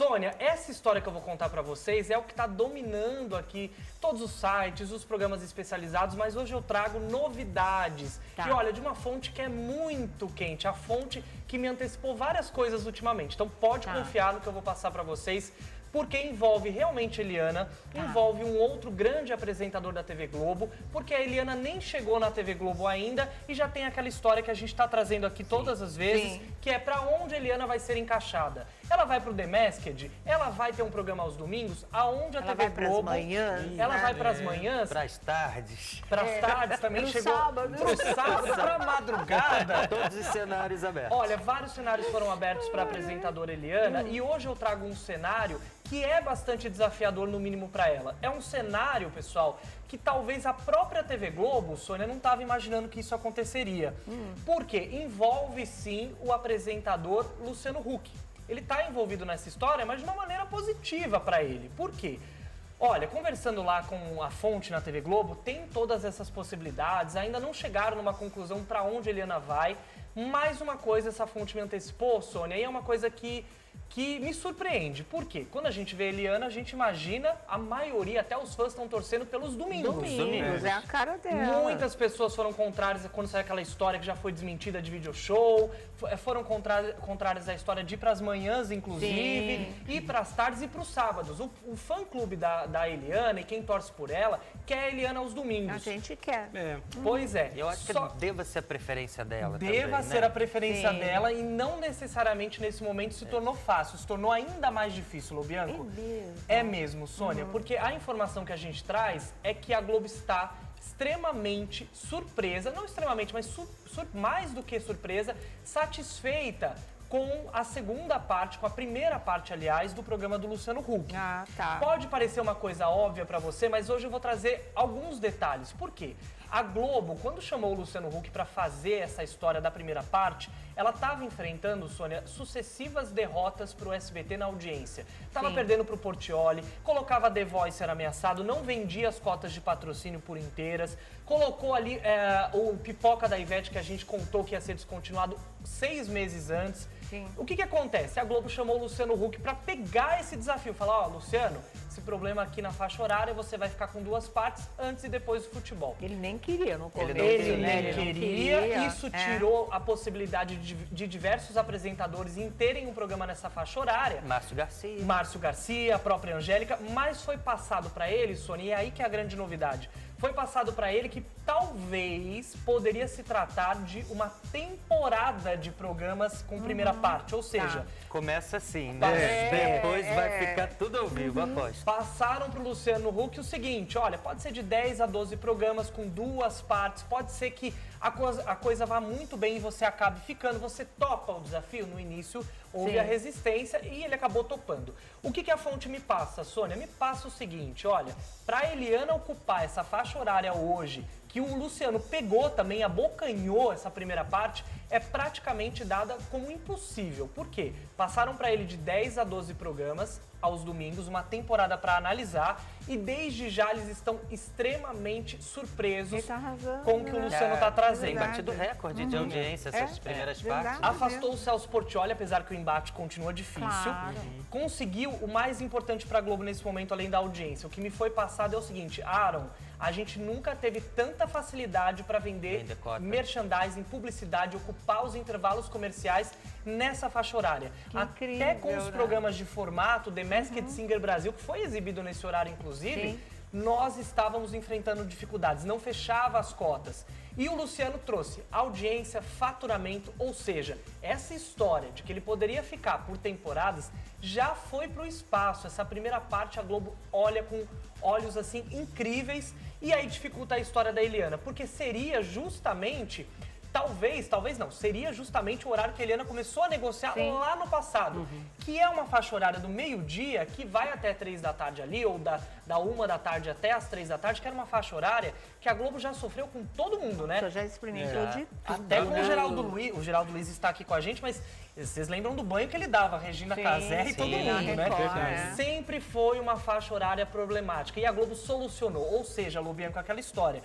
Sônia, essa história que eu vou contar pra vocês é o que tá dominando aqui todos os sites, os programas especializados, mas hoje eu trago novidades. Tá. E olha, de uma fonte que é muito quente, a fonte que me antecipou várias coisas ultimamente. Então pode confiar no que eu vou passar pra vocês, porque envolve realmente Eliana, envolve um outro grande apresentador da TV Globo, porque a Eliana nem chegou na TV Globo ainda e já tem aquela história que a gente tá trazendo aqui todas as vezes, que é pra onde a Eliana vai ser encaixada. Ela vai pro The Masked, ela vai ter um programa aos domingos, aonde a Ela TV vai Globo... pras manhãs, ela né? vai pras manhãs, Pras tardes. pras tardes também Pro chegou... sábado. Pro sábado, pra madrugada. Todos os cenários abertos. Olha, vários cenários foram abertos para a apresentadora Eliana e hoje eu trago um cenário que é bastante desafiador, no mínimo, para ela. É um cenário, pessoal, que talvez a própria TV Globo, Sônia, não estava imaginando que isso aconteceria. Por quê? Envolve, sim, o apresentador Luciano Huck. Ele está envolvido nessa história, mas de uma maneira positiva para ele. Por quê? Olha, conversando lá com a fonte na TV Globo, tem todas essas possibilidades, ainda não chegaram numa conclusão para onde a Eliana vai. Mais uma coisa, essa fonte me antecipou, Sônia, e é uma coisa que me surpreende. Por quê? Quando a gente vê a Eliana, a gente imagina, a maioria, até os fãs estão torcendo pelos domingos. Domingos, é a cara dela. Muitas pessoas foram contrárias quando saiu aquela história que já foi desmentida de video show, foram contrárias à história de ir pras manhãs, inclusive, ir pras tardes e pros sábados. O fã-clube da Eliana e quem torce por ela quer a Eliana aos domingos. A gente quer. Pois é. Eu acho que deva ser a preferência dela Deva também, ser né? a preferência Sim. dela e não necessariamente nesse momento se tornou fácil, se tornou ainda mais difícil, Lobianco. É mesmo? É mesmo, Sônia, porque a informação que a gente traz é que a Globo está extremamente surpresa, não extremamente, mas mais do que surpresa, satisfeita com a segunda parte, com a primeira parte, aliás, do programa do Luciano Huck. Ah, tá. Pode parecer uma coisa óbvia pra você, mas hoje eu vou trazer alguns detalhes. Por quê? A Globo, quando chamou o Luciano Huck pra fazer essa história da primeira parte, ela estava enfrentando, Sônia, sucessivas derrotas pro SBT na audiência. Tava perdendo pro Portiolli, colocava The Voice era ameaçado, não vendia as cotas de patrocínio por inteiras, colocou ali o Pipoca da Ivete, que a gente contou que ia ser descontinuado 6 meses antes. Sim. O que acontece? A Globo chamou o Luciano Huck para pegar esse desafio. Falar, ó, Luciano, esse problema aqui na faixa horária, você vai ficar com 2 partes, antes e depois do futebol. Ele nem queria no começo. Ele né? não Ele queria, isso tirou a possibilidade de diversos apresentadores em terem um programa nessa faixa horária. Márcio Garcia, a própria Angélica, mas foi passado para ele, Sônia, e é aí que é a grande novidade. Foi passado para ele que talvez poderia se tratar de uma temporada de programas com primeira parte, ou seja... Começa assim, né? Depois vai ficar tudo ao vivo, após. Passaram pro Luciano Huck o seguinte, olha, pode ser de 10 a 12 programas com 2 partes, pode ser que a coisa vá muito bem e você acabe ficando, você topa o desafio. No início houve a resistência e ele acabou topando. O que a fonte me passa, Sônia? Me passa o seguinte, olha, pra Eliana ocupar essa faixa horária hoje, que o Luciano pegou também, abocanhou essa primeira parte, é praticamente dada como impossível. Por quê? Passaram para ele de 10 a 12 programas aos domingos, uma temporada para analisar, e desde já eles estão extremamente surpresos Ele tá arrasando, com o que o Luciano está trazendo. Tem batido recorde de audiência essas primeiras partes. Afastou o Celso Portiolli, apesar que o embate continua difícil. Claro. Conseguiu o mais importante para a Globo nesse momento, além da audiência. O que me foi passado é o seguinte, Aaron, a gente nunca teve tanta facilidade para vender merchandising, publicidade, ocupar os intervalos comerciais nessa faixa horária. Que Até com os incrível, né? programas de formato, The Masked Singer Brasil, que foi exibido nesse horário, inclusive, nós estávamos enfrentando dificuldades, não fechava as cotas. E o Luciano trouxe audiência, faturamento, ou seja, essa história de que ele poderia ficar por temporadas já foi para o espaço. Essa primeira parte a Globo olha com olhos assim incríveis e aí dificulta a história da Eliana, porque seria justamente... Talvez não, seria justamente o horário que a Eliana começou a negociar lá no passado, que é uma faixa horária do meio-dia que vai até 3 da tarde ali, ou da 1 da tarde até as 3 da tarde, que era uma faixa horária que a Globo já sofreu com todo mundo, né? Você já experimentou de tudo. Até com o Geraldo Luiz está aqui com a gente, mas vocês lembram do banho que ele dava, Regina Casé e todo mundo, né? Record, Sempre foi uma faixa horária problemática, e a Globo solucionou, ou seja, Lubiano, com aquela história.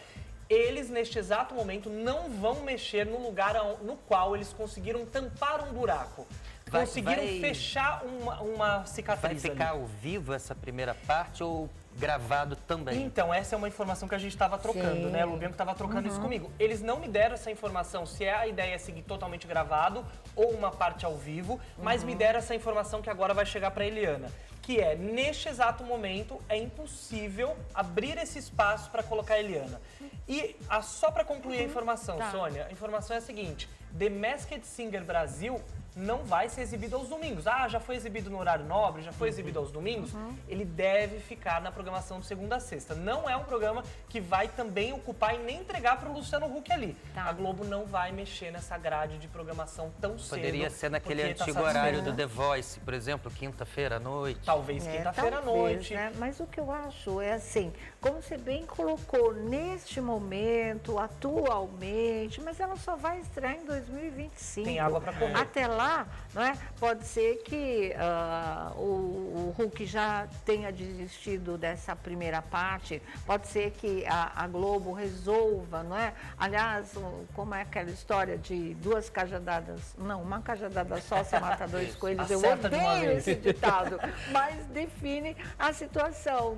Eles, neste exato momento, não vão mexer no lugar no qual eles conseguiram tampar um buraco. conseguiram fechar uma Vai cicatriz ficar ali. ao vivo essa primeira parte ou gravado também? Então, essa é uma informação que a gente estava trocando, né? O Lubianco estava trocando isso comigo. Eles não me deram essa informação, se a ideia é seguir totalmente gravado ou uma parte ao vivo, mas me deram essa informação que agora vai chegar para Eliana, que é, neste exato momento, é impossível abrir esse espaço para colocar a Eliana. E só para concluir a informação, Sônia, a informação é a seguinte: The Masked Singer Brasil não vai ser exibido aos domingos. Já foi exibido no horário nobre, já foi exibido aos domingos. Ele deve ficar na programação de segunda a sexta. Não é um programa que vai também ocupar e nem entregar para o Luciano Huck ali. A Globo não vai mexer nessa grade de programação tão cedo. Poderia ser naquele antigo satisfeito. horário do The Voice, por exemplo, quinta-feira à noite. Talvez quinta-feira à noite. Né? Mas o que eu acho é assim, como você bem colocou, neste momento, atualmente, mas ela só vai estrear em 2025. Tem água para correr. Até lá, não é? Pode ser que o Huck já tenha desistido dessa primeira parte, pode ser que a Globo resolva, não é? Aliás, como é aquela história de duas cajadadas, não, uma cajadada só, você mata dois coelhos, eu Acerta de uma odeio vez. esse ditado, mas define a situação